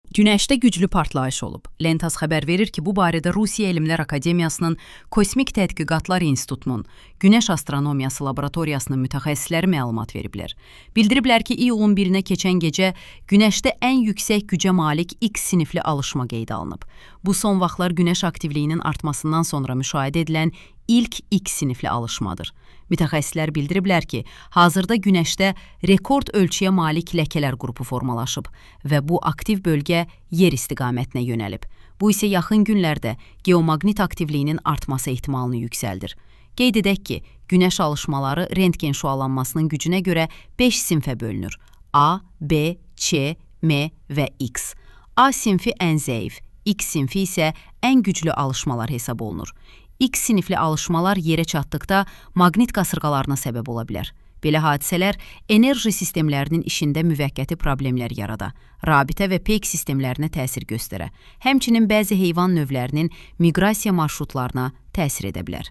Günəşdə güclü partlayış olub. Lentas xəbər verir ki, bu barədə Rusiya Elmlər Akademiyasının Kosmik Tədqiqatlar İnstitutunun Günəş Astronomiyası Laboratoriyasının mütəxəssisləri məlumat veriblər. Bildiriblər ki, iyulun 1-nə keçən gecə Günəşdə ən yüksək gücə malik X sinifli alışma qeydə alınıb. Bu son vaxtlar Günəş aktivliyinin artmasından sonra müşahidə edilən ilk X sinifli alışmadır. Mütəxəssislər bildiriblər ki, hazırda Günəşdə rekord ölçüyə malik ləkələr qrupu formalaşıb və bu aktiv bölgə yer istiqamətinə yönəlib. Bu isə yaxın günlərdə geomaqnit aktivliyinin artması ehtimalını yüksəldir. Qeyd edək ki, Günəş alışmaları rentgen şüalanmasının gücünə görə 5 sinfə bölünür. A, B, Ç, M və X. A sinfi ən zəif, X sinfi isə ən güclü alışmalar hesab olunur. X sinifli alışmalar yerə çatdıqda maqnit qasırğalarına səbəb ola bilər. Belə hadisələr enerji sistemlərinin işində müvəqqəti problemlər yarada, rabitə və peyk sistemlərinə təsir göstərə, həmçinin bəzi heyvan növlərinin miqrasiya marşrutlarına təsir edə bilər.